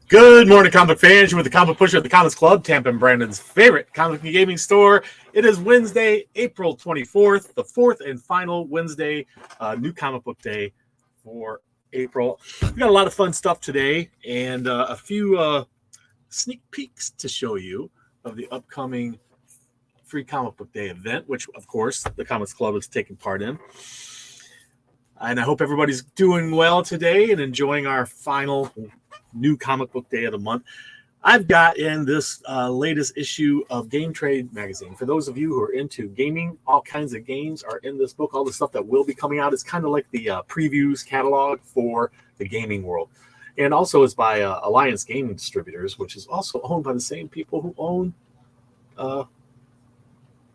Good morning, comic fans. You're with the Comic Pusher at the Comics Club, Tampa and Brandon's favorite comic and gaming store. It is Wednesday, April 24th, the fourth and final Wednesday, new comic book day for April. We got a lot of fun stuff today and a few sneak peeks to show you of the upcoming free comic book day event, which, of course, the Comics Club is taking part in. And I hope everybody's doing well today and enjoying our final new comic book day of the month. I've got in this latest issue of Game Trade magazine. For those of you who are into gaming, all kinds of games are in this book. All the stuff that will be coming out is kind of like the previews catalog for the gaming world. And also is by Alliance Gaming Distributors, which is also owned by the same people who own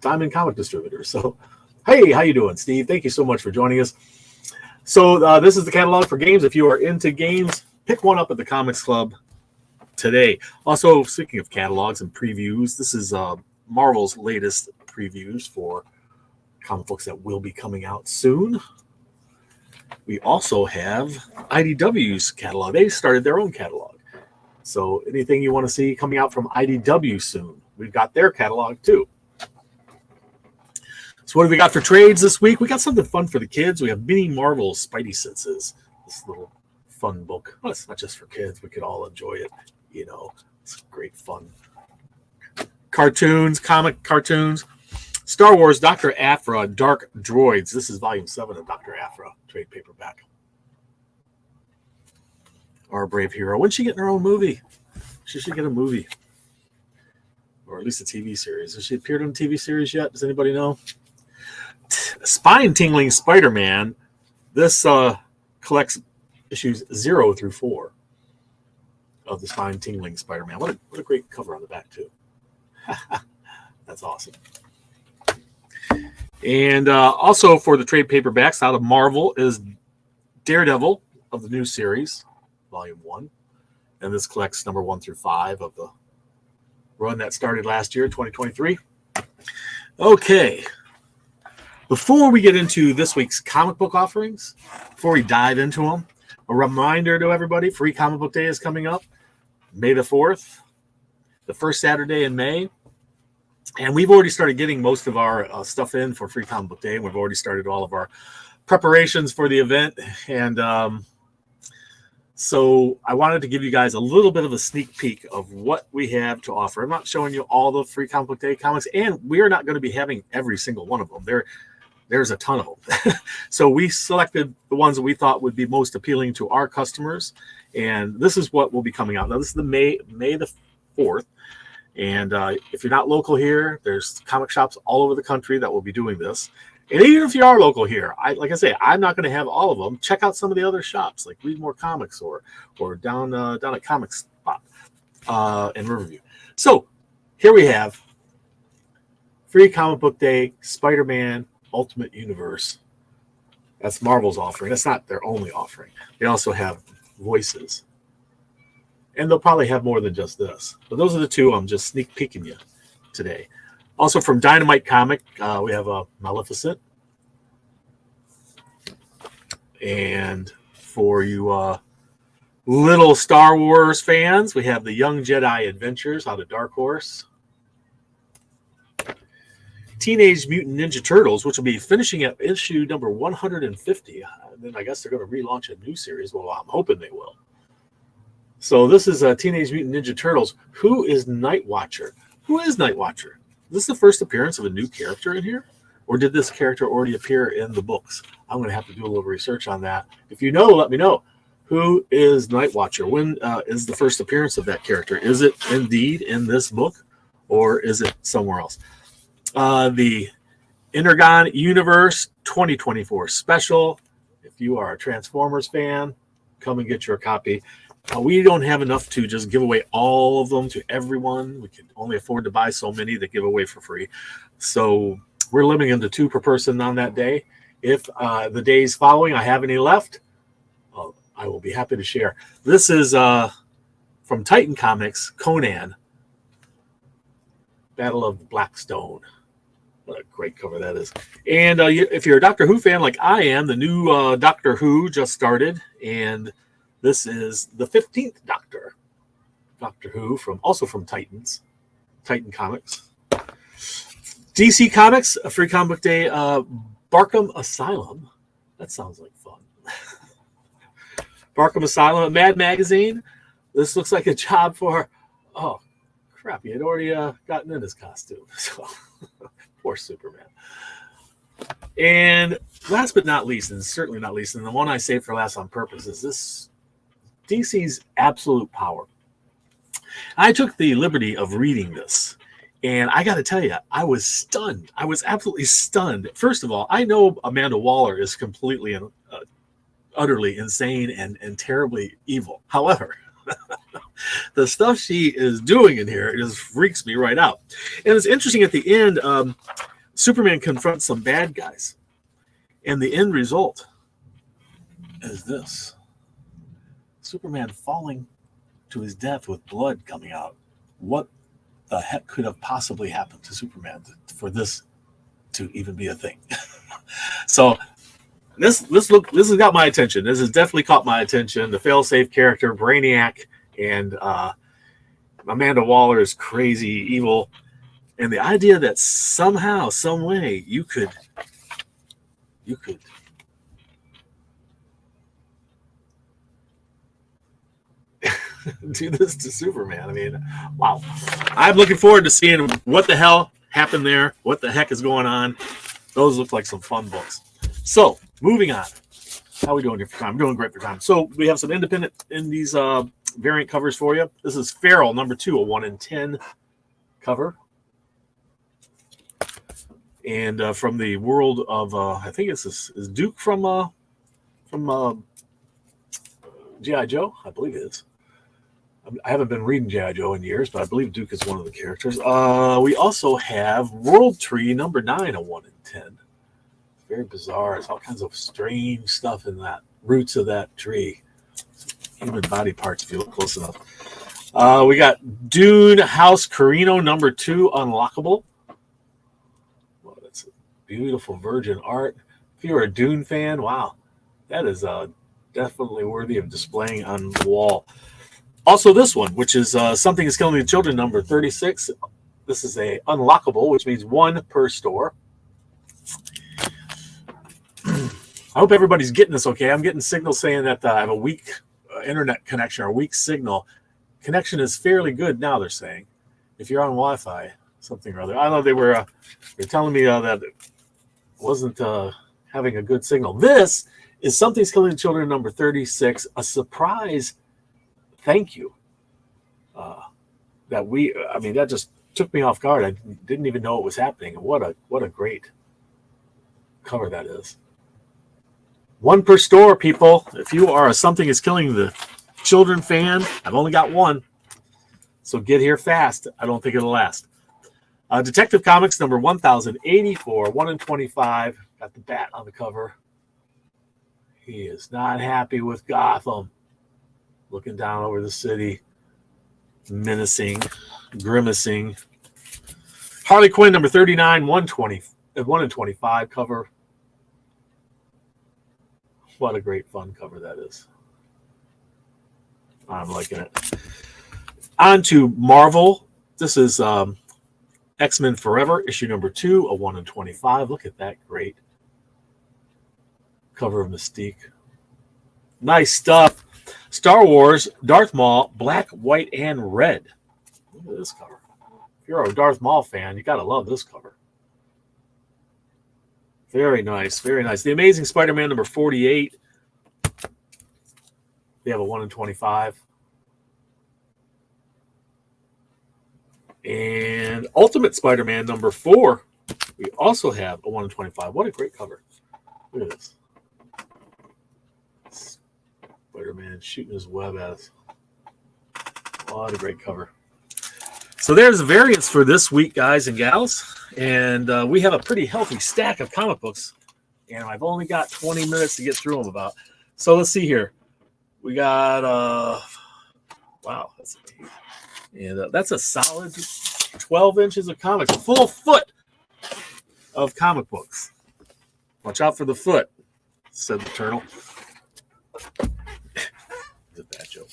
Diamond Comic Distributors. So, hey, how you doing, Steve? Thank you so much for joining us. So this is the catalog for games. If you are into games, pick one up at the Comics Club today. Also, speaking of catalogs and previews, this is Marvel's latest previews for comic books that will be coming out soon. We also have IDW's catalog. They started their own catalog. So anything you want to see coming out from IDW soon, we've got their catalog too. So what have we got for trades this week? We got something fun for the kids. We have Mini Marvel's Spidey Senses. This little fun book. Well, it's not just for kids. We could all enjoy it. You know, it's great fun. Cartoons, comic cartoons. Star Wars, Dr. Aphra, Dark Droids. This is volume 7 of Dr. Aphra, trade paperback. Our brave hero. When's she getting her own movie? She should get a movie. Or at least a TV series. Has she appeared in a TV series yet? Does anybody know? Spine-tingling Spider-Man. This collects issues 0 through 4 of the Spine-tingling Spider-Man. What a great cover on the back, too. That's awesome. And also for the trade paperbacks out of Marvel is Daredevil of the new series, Volume 1. And this collects number 1 through 5 of the run that started last year, 2023. Okay. Before we get into this week's comic book offerings, before we dive into them, a reminder to everybody, Free Comic Book Day is coming up, May the 4th, the first Saturday in May. And we've already started getting most of our stuff in for Free Comic Book Day. We've already started all of our preparations for the event. And so I wanted to give you guys a little bit of a sneak peek of what we have to offer. I'm not showing you all the Free Comic Book Day comics, and we are not going to be having every single one of them. There's a ton of them. So we selected the ones that we thought would be most appealing to our customers. And this is what will be coming out. Now, this is the May the 4th. And if you're not local here, there's comic shops all over the country that will be doing this. And even if you are local here, like I say, I'm not going to have all of them. Check out some of the other shops, like Read More Comics or down at Comic Spot in Riverview. So here we have Free Comic Book Day, Spider-Man Ultimate Universe. That's Marvel's offering. That's not their only offering. They also have Voices. And they'll probably have more than just this. But those are the two I'm just sneak peeking you today. Also from Dynamite Comic, we have a Maleficent. And for you little Star Wars fans, we have the Young Jedi Adventures out of Dark Horse. Teenage Mutant Ninja Turtles, which will be finishing at issue number 150. And then I guess they're going to relaunch a new series. Well, I'm hoping they will. So this is Teenage Mutant Ninja Turtles. Who is Night Watcher? Who is Night Watcher? Is this the first appearance of a new character in here? Or did this character already appear in the books? I'm going to have to do a little research on that. If you know, let me know. Who is Night Watcher? When is the first appearance of that character? Is it indeed in this book? Or is it somewhere else? The Energon Universe 2024 special. If you are a Transformers fan, come and get your copy. We don't have enough to just give away all of them to everyone. We can only afford to buy so many that give away for free. So we're limiting them to 2 per person on that day. If the days following I have any left, I will be happy to share. This is from Titan Comics, Conan, Battle of Blackstone. What a great cover that is. And if you're a Doctor Who fan like I am, the new Doctor Who just started, and this is the 15th Doctor. Doctor Who, also from Titan Comics. DC Comics, a free comic book day, Barkham Asylum. That sounds like fun. Barkham Asylum, Mad Magazine. This looks like a job for, oh, crap, he had already gotten in his costume. So, poor Superman. And last but not least, and certainly not least, and the one I saved for last on purpose, is this DC's Absolute Power. I took the liberty of reading this, and I got to tell you, I was stunned. I was absolutely stunned. First of all, I know Amanda Waller is completely and utterly insane and terribly evil. However, the stuff she is doing in here, it just freaks me right out. And it's interesting at the end, Superman confronts some bad guys. And the end result is this. Superman falling to his death with blood coming out. What the heck could have possibly happened to Superman for this to even be a thing? So this has got my attention. This has definitely caught my attention. The fail-safe character, Brainiac, and Amanda Waller is crazy evil. And the idea that somehow, some way, you could do this to Superman. I mean, wow. I'm looking forward to seeing what the hell happened there, what the heck is going on. Those look like some fun books. So, moving on. How are we doing here for time? I'm doing great for time. So, we have some independent indies variant covers for you. This is Feral, number 2, a 1 in 10 cover. And from the world of, I think this is Duke from G.I. Joe? I believe it is. I haven't been reading G.I. Joe in years, but I believe Duke is one of the characters. We also have World Tree, number 9, a 1 in 10. Very bizarre. There's all kinds of strange stuff in that roots of that tree. Human body parts, if you look close enough. We got Dune House Carino, number 2, unlockable. Well, that's beautiful virgin art. If you're a Dune fan, wow, that is definitely worthy of displaying on the wall. Also, this one, which is Something is Killing the Children, number 36. This is a unlockable, which means 1 per store. I hope everybody's getting this okay. I'm getting signals saying that I have a weak internet connection or a weak signal. Connection is fairly good now, they're saying. If you're on Wi-Fi, something or other. I know they were telling me that it wasn't having a good signal. This is Something's Killing the Children, number 36. A surprise thank you. That just took me off guard. I didn't even know it was happening. What a great cover that is. 1 per store, people. If you are a Something is Killing the Children fan, I've only got 1. So get here fast. I don't think it'll last. Detective Comics number 1084, 1 in 25. Got the bat on the cover. He is not happy with Gotham. Looking down over the city. Menacing. Grimacing. Harley Quinn number 39, 1 in 25 cover. What a great fun cover that is. I'm liking it. On to Marvel. This is X-Men Forever, issue number 2, a 1 in 25. Look at that great cover of Mystique. Nice stuff. Star Wars, Darth Maul, black, white, and red. Look at this cover. If you're a Darth Maul fan, you got to love this cover. Very nice, very nice. The Amazing Spider-Man number 48. They have a 1 in 25. And Ultimate Spider-Man number 4. We also have a 1 in 25. What a great cover. Look at this. Spider-Man shooting his web at us. What a great cover. So there's the variants for this week, guys and gals. And we have a pretty healthy stack of comic books. And I've only got 20 minutes to get through them about. So let's see here. We got, wow. That's a solid 12 inches of comics. A full foot of comic books. Watch out for the foot, said the turtle. It's a bad joke.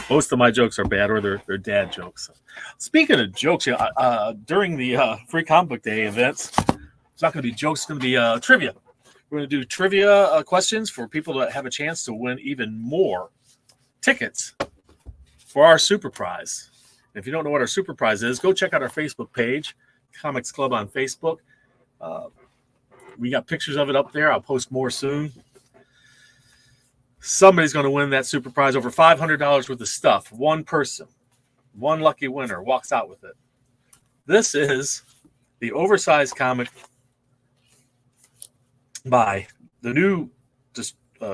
Most of my jokes are bad, or they're dad jokes. Speaking of jokes, during the Free Comic Book Day events, it's not going to be jokes. It's going to be trivia. We're going to do trivia questions for people to have a chance to win even more tickets for our super prize. And if you don't know what our super prize is, go check out our Facebook page, Comics Club on Facebook. We got pictures of it up there. I'll post more soon. Somebody's going to win that super prize, over $500 worth of stuff. One person, one lucky winner walks out with it. This is the oversized comic by the new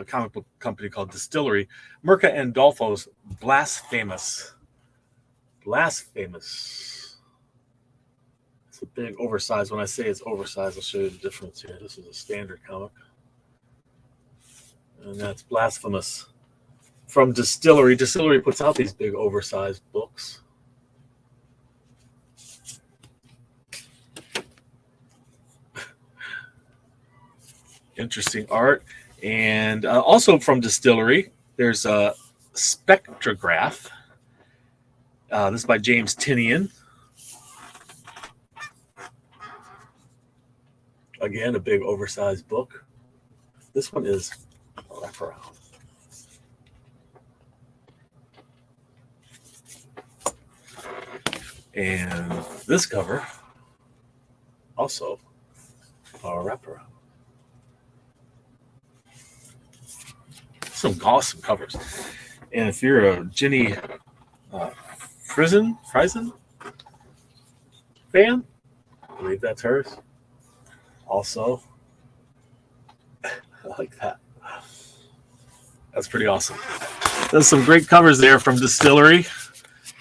comic book company called Distillery, Mirka and Dolfo's Blasphemous. Blasphemous. It's a big oversized. When I say it's oversized, I'll show you the difference here. This is a standard comic. And that's Blasphemous from Distillery. Distillery puts out these big oversized books. Interesting art. And also from Distillery, there's a Spectrograph. This is by James Tinian. Again, a big oversized book. This one is a wraparound. And this cover, also a wraparound. Some awesome covers. And if you're a Jenny Friesen fan, I believe that's hers. Also, I like that. That's pretty awesome. There's some great covers there from Distillery,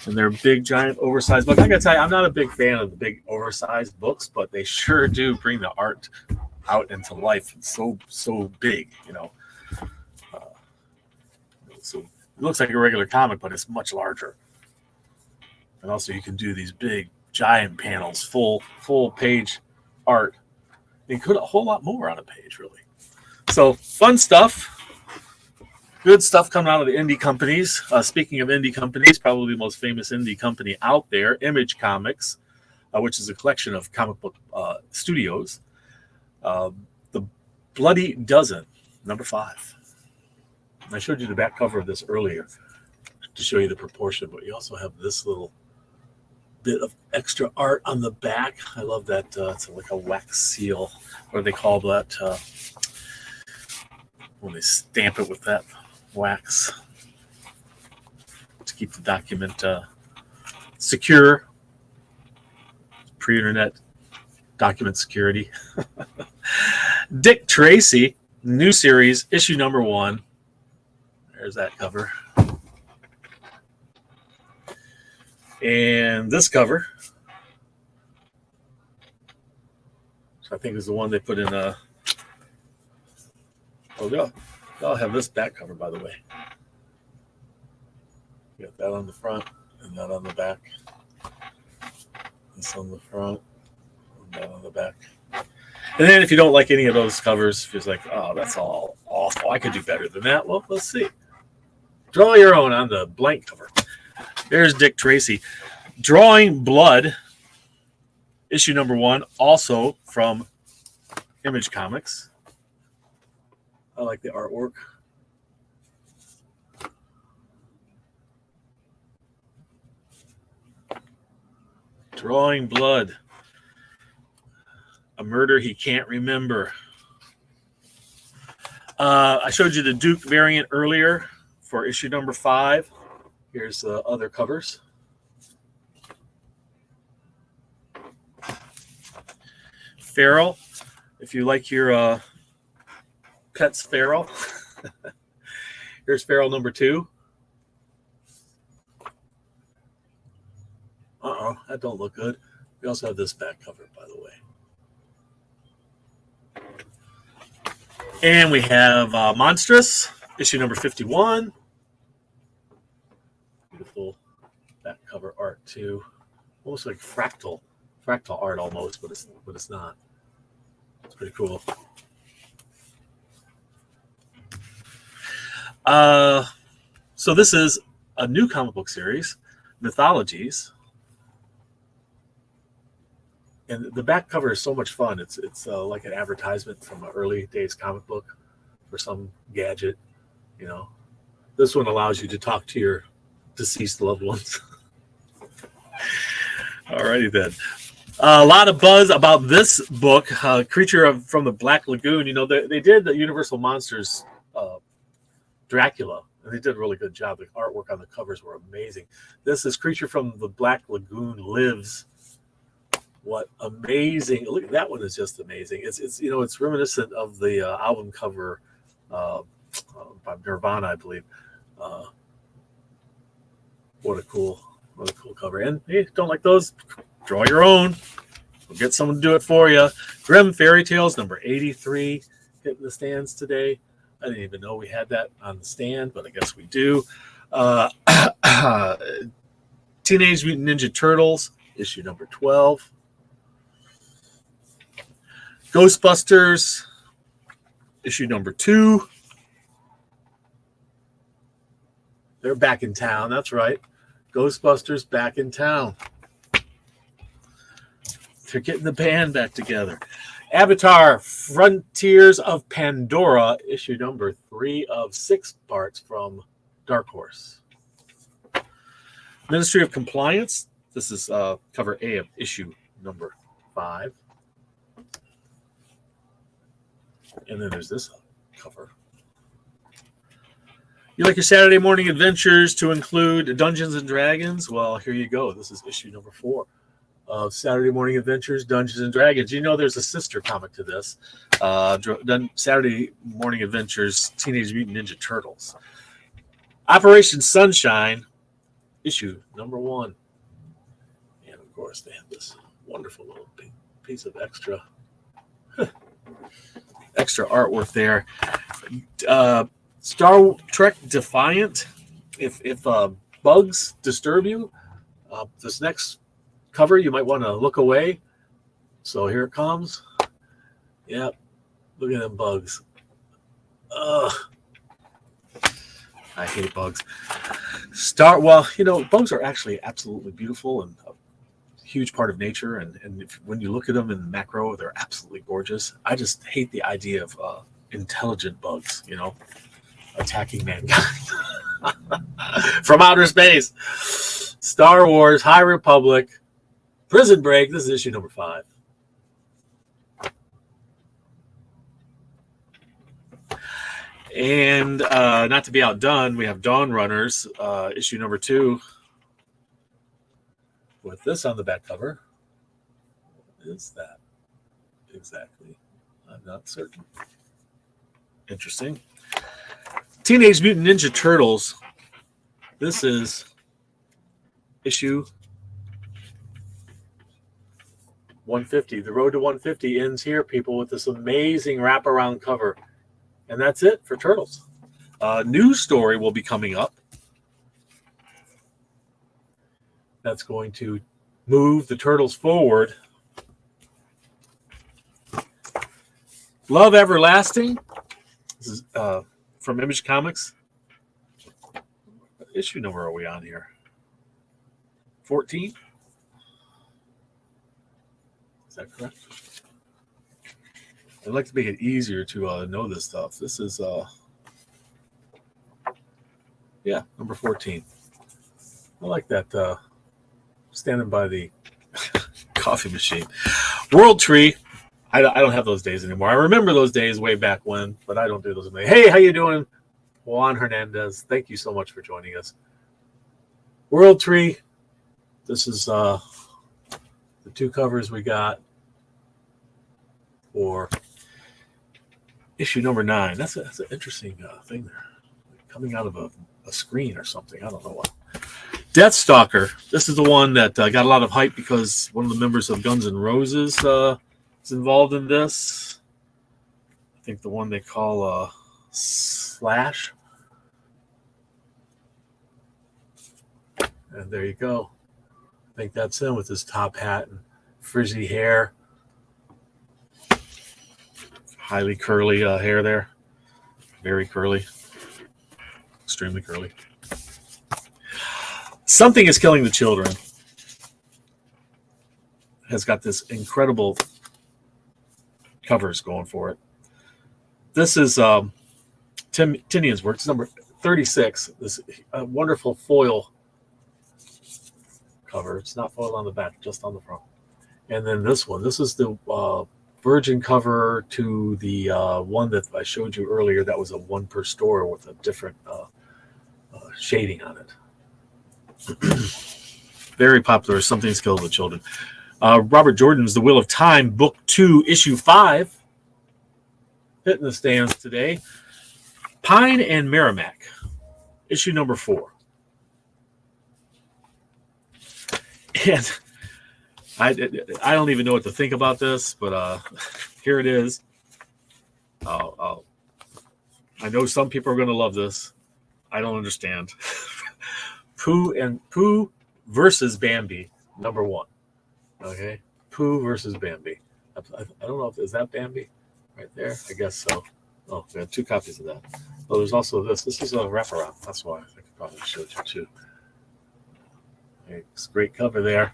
and they're big, giant, oversized books. I gotta tell you, I'm not a big fan of the big, oversized books, but they sure do bring the art out into life. It's so big, you know. So it looks like a regular comic, but it's much larger. And also, you can do these big, giant panels, full page art. You could a whole lot more on a page, really. So fun stuff. Good stuff coming out of the indie companies. Speaking of indie companies, probably the most famous indie company out there, Image Comics, which is a collection of comic book studios. The Bloody Dozen, number 5. I showed you the back cover of this earlier to show you the proportion, but you also have this little bit of extra art on the back. I love that. It's like a wax seal. What do they call that? When they stamp it with that wax to keep the document secure. Pre-internet document security. Dick Tracy, new series, issue number 1. There's that cover. And this cover, so I think is the one they put in a. Oh, they'll have this back cover, by the way. You got that on the front and that on the back. This on the front and that on the back. And then if you don't like any of those covers, if you're like, oh, that's all awful, I could do better than that. Well, let's see. Draw your own on the blank cover. There's Dick Tracy. Drawing Blood, issue number 1, also from Image Comics. I like the artwork. Drawing Blood. A murder he can't remember. I showed you the Duke variant earlier for issue number 5. Here's the other covers. Feral, if you like your pets feral. Here's Feral number 2. That don't look good. We also have this back cover, by the way. And we have Monstrous, issue number 51. Beautiful back cover art too. Almost like fractal art almost, but it's not. It's pretty cool. So this is a new comic book series, Mythologies. And the back cover is so much fun. It's like an advertisement from an early days comic book for some gadget, you know. This one allows you to talk to your deceased loved ones. Alrighty then. A lot of buzz about this book, Creature from the Black Lagoon. You know, they did the Universal Monsters Dracula, and they did a really good job. The artwork on the covers were amazing. This is Creature from the Black Lagoon Lives. What amazing! Look, that one is just amazing. It's you know, it's reminiscent of the album cover by Nirvana, I believe. What a cool cover. And hey, don't like those? Draw your own. We'll get someone to do it for you. Grimm Fairy Tales, number 83, hitting the stands today. I didn't even know we had that on the stand, but I guess we do. Teenage Mutant Ninja Turtles, issue number 12. Ghostbusters, issue number 2. They're back in town. That's right. Ghostbusters back in town. They're getting the band back together. Avatar, Frontiers of Pandora, issue number 3 of 6 parts from Dark Horse. Ministry of Compliance. This is cover A of issue number 5. And then there's this cover. You like your Saturday morning adventures to include Dungeons and Dragons? Well, here you go. This is issue number 4 of Saturday Morning Adventures, Dungeons and Dragons. You know there's a sister comic to this. Saturday Morning Adventures, Teenage Mutant Ninja Turtles. Operation Sunshine, issue number 1. And, of course, they have this wonderful little piece of extra artwork there. Star Trek Defiant. If bugs disturb you, this next cover you might want to look away. So here it comes. Yep, look at them bugs. Ugh, I hate bugs. Well, you know, bugs are actually absolutely beautiful and a huge part of nature. And when you look at them in macro, they're absolutely gorgeous. I just hate the idea of intelligent bugs, you know, attacking mankind from outer space. Star Wars, High Republic, Prison Break. This is issue number 5. And not to be outdone, we have Dawn Runners, issue number 2, with this on the back cover. What is that exactly? I'm not certain. Interesting. Teenage Mutant Ninja Turtles. This is issue 150. The road to 150 ends here, people, with this amazing wraparound cover. And that's it for Turtles. News story will be coming up. That's going to move the Turtles forward. Love Everlasting. This is from Image Comics. What issue number are we on here? 14? Is that correct? I'd like to make it easier to know this stuff. This is, number 14. I like that standing by the coffee machine. World Tree. I don't have those days anymore. I remember those days way back when, but I don't do those anymore. Hey, how you doing? Juan Hernandez, thank you so much for joining us. World Tree. This is the 2 covers we got for issue number 9. That's an interesting thing there. Coming out of a screen or something. I don't know what. Deathstalker. This is the one that got a lot of hype because one of the members of Guns N' Roses is involved in this. I think the one they call Slash. And there you go. I think that's him with his top hat and frizzy hair. Highly curly hair there. Very curly. Extremely curly. Something is Killing the Children has got this incredible covers going for it. This is Tinian's work. It's number 36. This wonderful foil cover. It's not foil on the back, just on the front. And then this one. This is the virgin cover to the one that I showed you earlier. That was a one per store with a different shading on it. Very popular. Something's Killing the Children. Robert Jordan's The Wheel of Time, Book 2, Issue 5. Hitting the stands today. Pine and Merrimack, issue number 4. And I don't even know what to think about this, but here it is. I know some people are going to love this. I don't understand. Pooh versus Bambi, number 1. Okay, Pooh versus Bambi. I don't know if is that Bambi right there. I guess so. Oh, we have 2 copies of that. Oh, there's also this. This is a wraparound. That's why I could probably show you too. It's a great cover there.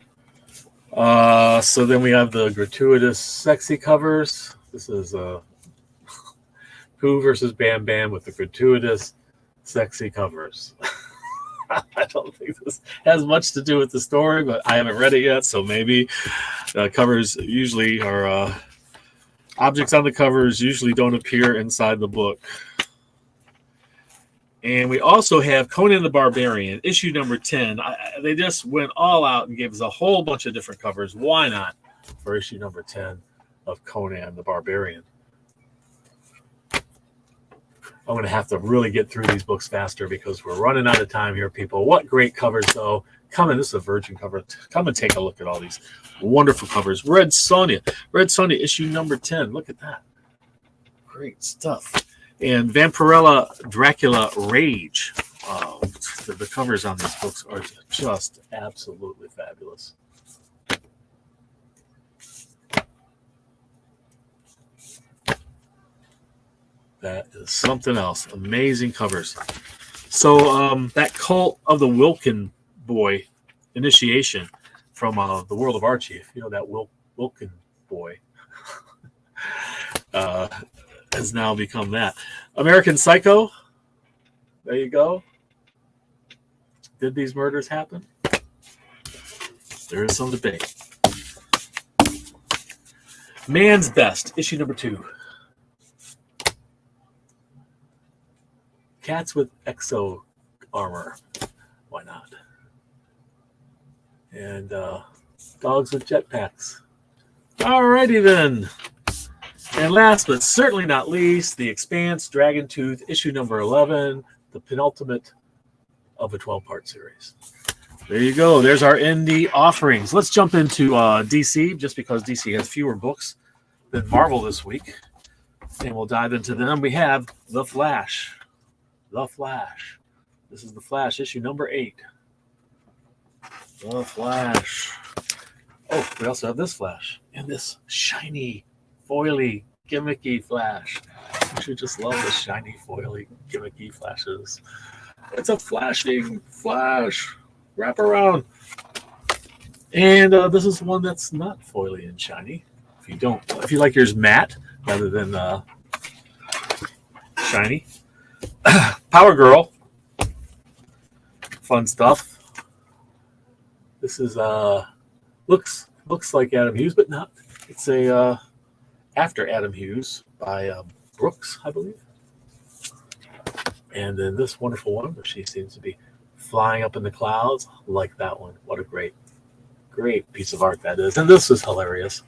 So then we have the gratuitous sexy covers. This is Pooh versus Bam Bam with the gratuitous sexy covers. I don't think this has much to do with the story, but I haven't read it yet, so maybe covers usually are objects on the covers usually don't appear inside the book. And we also have Conan the Barbarian, issue number 10. They just went all out and gave us a whole bunch of different covers. Why not for issue number 10 of Conan the Barbarian? I'm going to have to really get through these books faster because we're running out of time here, people. What great covers, though. Come in. This is a virgin cover. Come and take a look at all these wonderful covers. Red Sonja, issue number 10. Look at that. Great stuff. And Vampirella Dracula Rage. The covers on these books are just absolutely fabulous. That is something else. Amazing covers. So that Cult of the Wilkin Boy initiation from the World of Archie, if you know that Wilkin Boy, has now become that. American Psycho. There you go. Did these murders happen? There is some debate. Man's Best, issue number 2. Cats with exo armor. Why not? And dogs with jetpacks. Alrighty then. And last but certainly not least, The Expanse, Dragon Tooth, issue number 11, the penultimate of a 12-part series. There you go. There's our indie offerings. Let's jump into DC, just because DC has fewer books than Marvel this week. And we'll dive into them. We have The Flash. The Flash. This is The Flash, issue number 8. The Flash. Oh, we also have this Flash. And this shiny, foily, gimmicky Flash. Don't you just love the shiny, foily, gimmicky Flashes? It's a flashing Flash. Wrap around. And this is one that's not foily and shiny. If you like yours matte rather than shiny. Power Girl. Fun stuff. This is looks like Adam Hughes, but not. It's a after Adam Hughes by Brooks, I believe. And then this wonderful one where she seems to be flying up in the clouds. Like that one. What a great piece of art that is. And this is hilarious.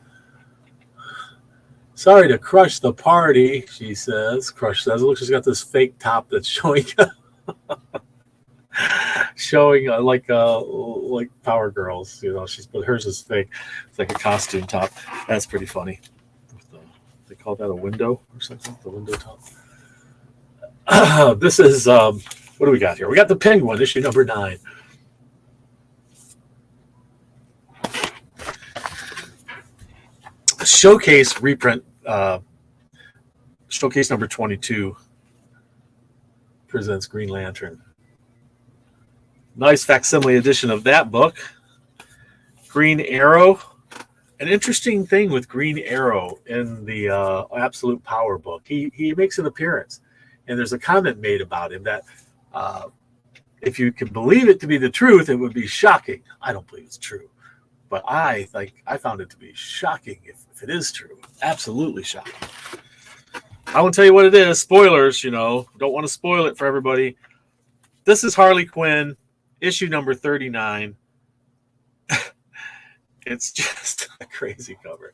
Sorry to crush the party, she says. Crush says, look, she's got this fake top that's showing like Power Girls. You know, but hers is fake. It's like a costume top. That's pretty funny. They call that a window or something. The window top. This is what do we got here? We got the Penguin, issue number 9. A showcase reprint. Showcase number 22 presents Green Lantern. Nice facsimile edition of that book. Green Arrow. An interesting thing with Green Arrow in the Absolute Power book. He makes an appearance, and there's a comment made about him that if you can believe it to be the truth, it would be shocking. I don't believe it's true, but I found it to be shocking if it is true. Absolutely shocking. I won't tell you what it is. Spoilers, don't want to spoil it for everybody. This is Harley Quinn, issue number 39. It's just a crazy cover.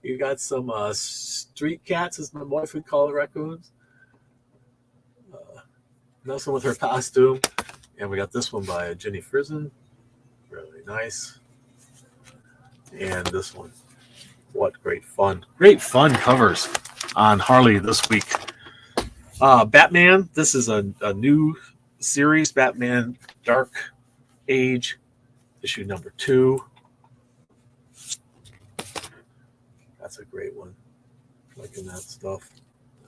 You got some street cats, as my wife would call the raccoons. Nelson with her costume. And we got this one by Jenny Frison. Really nice. And this one. What great fun. Great fun covers on Harley this week. Batman. This is a new series. Batman Dark Age. Issue number 2. That's a great one. Liking that stuff.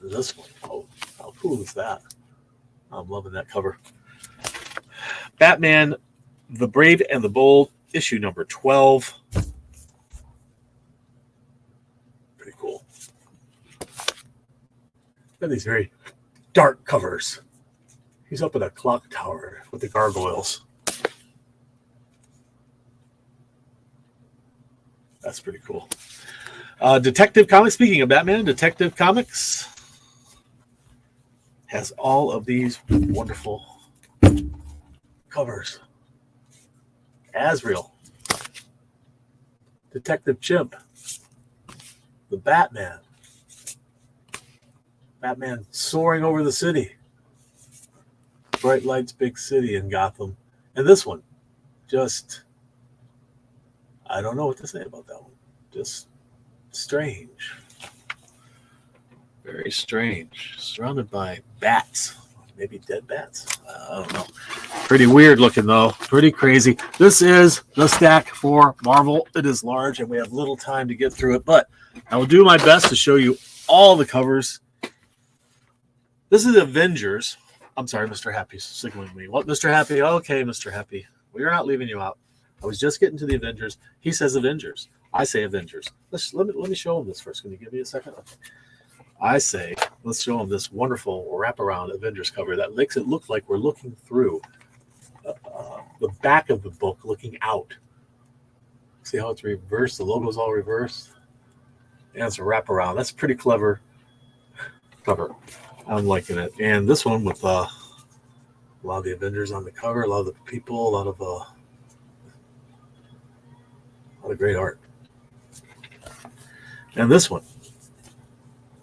This one. Oh, how cool is that? I'm loving that cover. Batman, The Brave and the Bold, issue number 12. Pretty cool. Got these very dark covers. He's up in a clock tower with the gargoyles. That's pretty cool. Detective Comics, speaking of Batman, Detective Comics has all of these wonderful covers. Azrael, Detective Chimp, the Batman soaring over the city, bright lights, big city in Gotham. And this one, just, I don't know what to say about that one. Just strange. Very strange. Surrounded by bats. Maybe dead bats. I don't know. Pretty weird looking, though. Pretty crazy. This is the stack for Marvel. It is large, and we have little time to get through it, but I will do my best to show you all the covers. This is Avengers. I'm sorry, Mr. Happy's signaling me. What, Mr. Happy? Okay, Mr. Happy. We're not leaving you out. I was just getting to the Avengers. He says Avengers. I say Avengers. Let me show him this first. Can you give me a second? Okay. I say, let's show him this wonderful wraparound Avengers cover that makes it look like we're looking through the back of the book, looking out. See how it's reversed? The logo's all reversed. And it's a wraparound. That's a pretty clever cover. I'm liking it. And this one with a lot of the Avengers on the cover, a lot of the people, a lot of great art. And this one,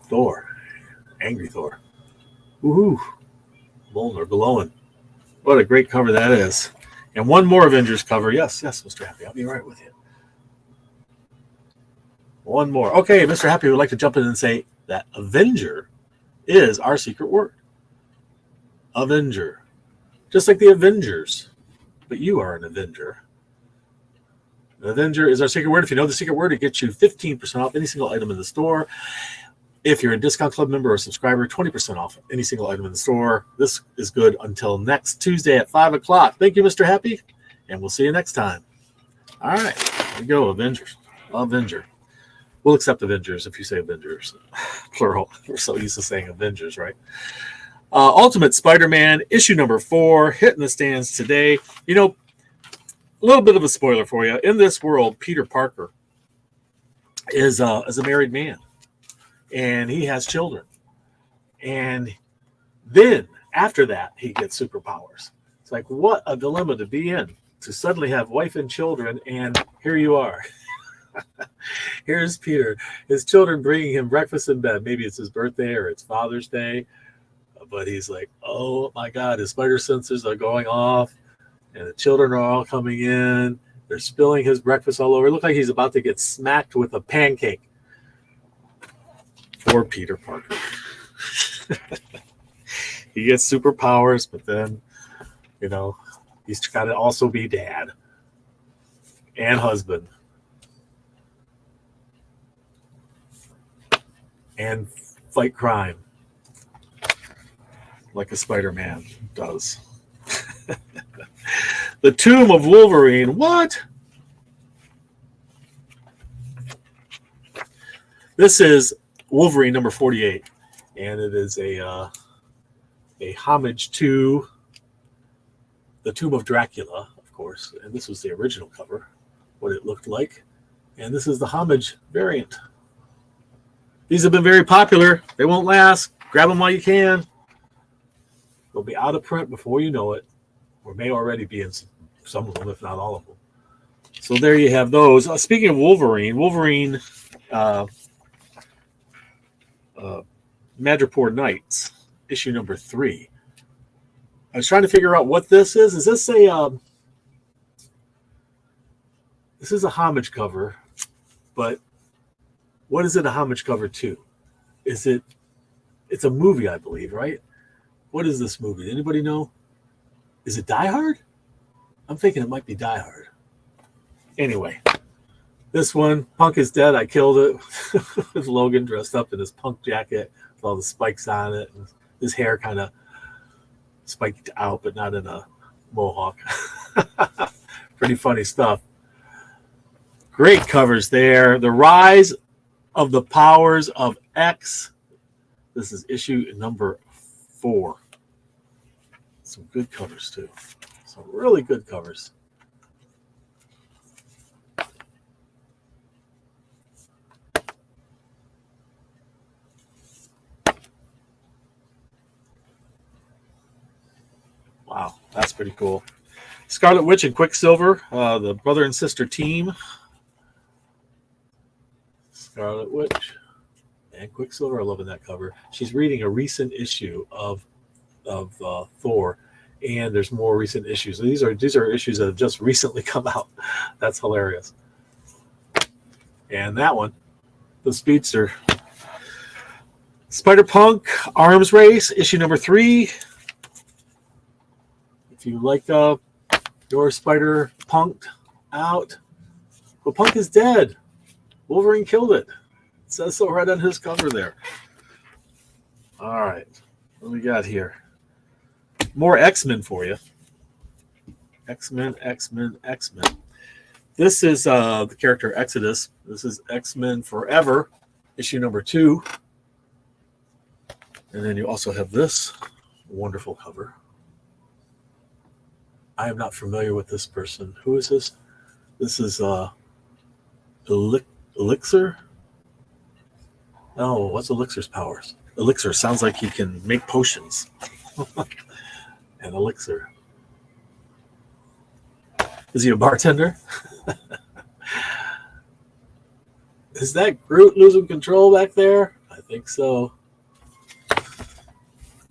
Thor, Angry Thor. Woohoo! Molnar glowing. What a great cover that is. And one more Avengers cover. Yes, Mr. Happy. I'll be right with you. One more. Okay, Mr. Happy would like to jump in and say that Avenger is our secret word. Avenger. Just like the Avengers. But you are an Avenger. Avenger is our secret word. If you know the secret word, it gets you 15% off any single item in the store. If you're a Discount Club member or subscriber, 20% off any single item in the store. This is good until next Tuesday at 5 o'clock. Thank you, Mr. Happy, and we'll see you next time. All right, here we go, Avengers. Avenger. We'll accept Avengers if you say Avengers. Plural. We're so used to saying Avengers, right? Ultimate Spider-Man, issue number 4, hitting the stands today. A little bit of a spoiler for you. In this world, Peter Parker is a married man, and he has children. And then, after that, he gets superpowers. It's like, what a dilemma to be in, to suddenly have wife and children, and here you are. Here's Peter, his children bringing him breakfast in bed. Maybe it's his birthday or it's Father's Day, but he's like, oh my God, his spider sensors are going off. And the children are all coming in. They're spilling his breakfast all over. It looks like he's about to get smacked with a pancake. Poor Peter Parker. He gets superpowers, but then, he's got to also be dad and husband. And fight crime. Like a Spider-Man does. The Tomb of Wolverine. What? This is Wolverine number 48, and it is a homage to the Tomb of Dracula, of course. And this was the original cover, what it looked like. And this is the homage variant. These have been very popular. They won't last. Grab them while you can. They'll be out of print before you know it, or may already be in some of them, if not all of them. So there you have those. Speaking of Wolverine, Madripoor Knights, issue number 3. I was trying to figure out what this is. Is this a this is a homage cover, but what is it a homage cover to? It's a movie, I believe, right? What is this movie? Anybody know? Is it Die Hard? I'm thinking it might be Die Hard. Anyway, this one, Punk is Dead. I killed it with Logan dressed up in his punk jacket with all the spikes on it. And his hair kind of spiked out, but not in a mohawk. Pretty funny stuff. Great covers there. The Rise of the Powers of X. This is issue number 4. Some good covers, too. Some really good covers. Wow, that's pretty cool. Scarlet Witch and Quicksilver, the brother and sister team. Scarlet Witch and Quicksilver. I'm loving that cover. She's reading a recent issue of Thor, and there's more recent issues. These are issues that have just recently come out. That's hilarious. And that one, the Speedster. Spider-Punk Arms Race, issue number 3. If you like your Spider Punked out, well, Punk is dead. Wolverine killed it. It says so right on his cover there. All right. What do we got here? More X-Men for you. X-Men. This is the character Exodus. This is X-Men Forever, issue number 2. And then you also have this wonderful cover. I am not familiar with this person. Who is this? This is Elixir? Oh, what's Elixir's powers? Elixir sounds like he can make potions. An elixir. Is he a bartender? Is that Groot losing control back there? I think so.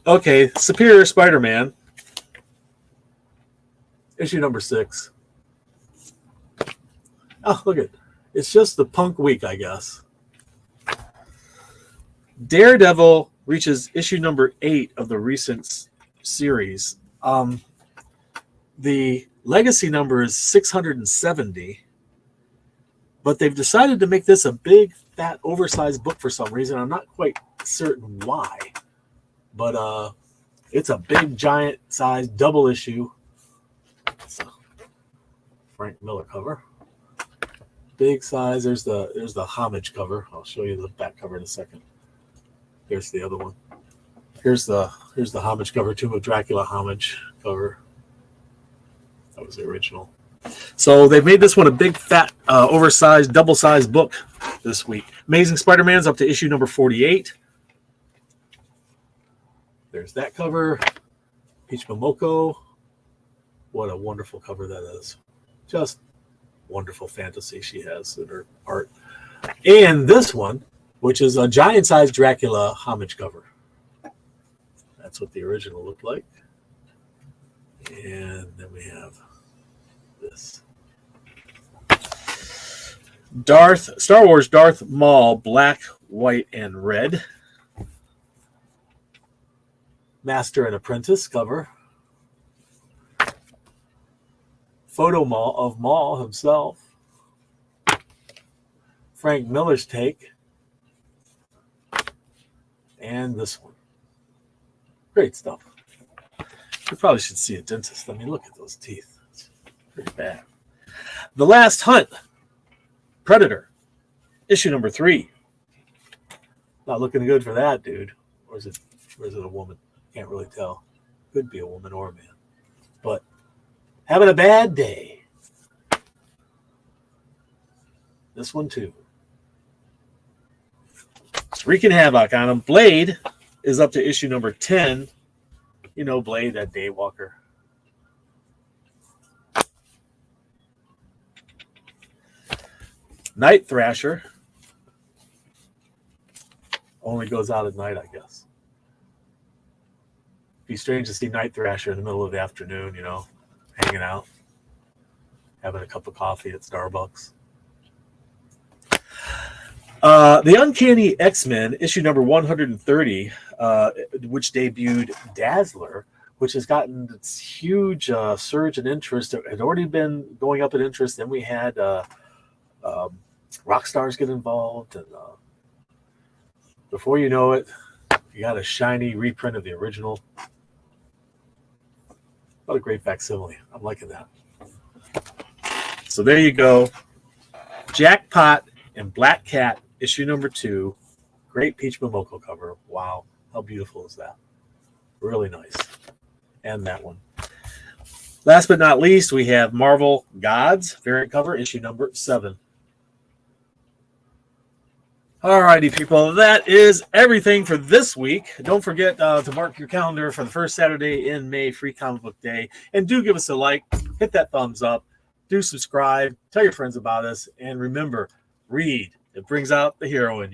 Okay, Superior Spider-Man. Issue number 6. Oh, look at it. It's just the Punk week, I guess. Daredevil reaches issue number 8 of the recent series. The legacy number is 670, but they've decided to make this a big, fat, oversized book for some reason. I'm not quite certain why, but it's a big, giant size double issue. It's a Frank Miller cover. Big size. There's the homage cover. I'll show you the back cover in a second. Here's the other one. Here's the homage cover, Tomb of Dracula homage cover. That was the original. So they've made this one a big, fat, oversized, double-sized book this week. Amazing Spider-Man's up to issue number 48. There's that cover. Peach Momoko. What a wonderful cover that is. Just wonderful fantasy she has in her art. And this one, which is a giant-sized Dracula homage cover. That's what the original looked like. And then we have this. Star Wars Darth Maul, black, white, and red. Master and Apprentice cover. Photo of Maul himself. Frank Miller's take. And this one. Great stuff. You probably should see a dentist. I mean, look at those teeth. It's Pretty bad. The Last Hunt, Predator, issue number 3. Not looking good for that, dude. Or is it a woman? Can't really tell. Could be a woman or a man. But having a bad day. This one too. Wreaking havoc on him. Blade is up to issue number 10. You know Blade, that daywalker. Night Thrasher. Only goes out at night, I guess. Be strange to see Night Thrasher in the middle of the afternoon, you know, hanging out, having a cup of coffee at Starbucks. The Uncanny X-Men, issue number 130, which debuted Dazzler, which has gotten its huge surge in interest. It had already been going up in interest. Then we had rock stars get involved, and before you know it, you got a shiny reprint of the original. What a great facsimile. I'm liking that. So there you go. Jackpot and Black Cat, issue number 2. Great Peach Momoko cover. Wow. How beautiful is that? Really nice. And that one. Last but not least, we have Marvel Gods variant cover, issue number 7. Alrighty, people, that is everything for this week. Don't forget to mark your calendar for the first Saturday in May, Free Comic Book Day. And do give us a like, hit that thumbs up, do subscribe, tell your friends about us, and remember, read. It brings out the hero in you.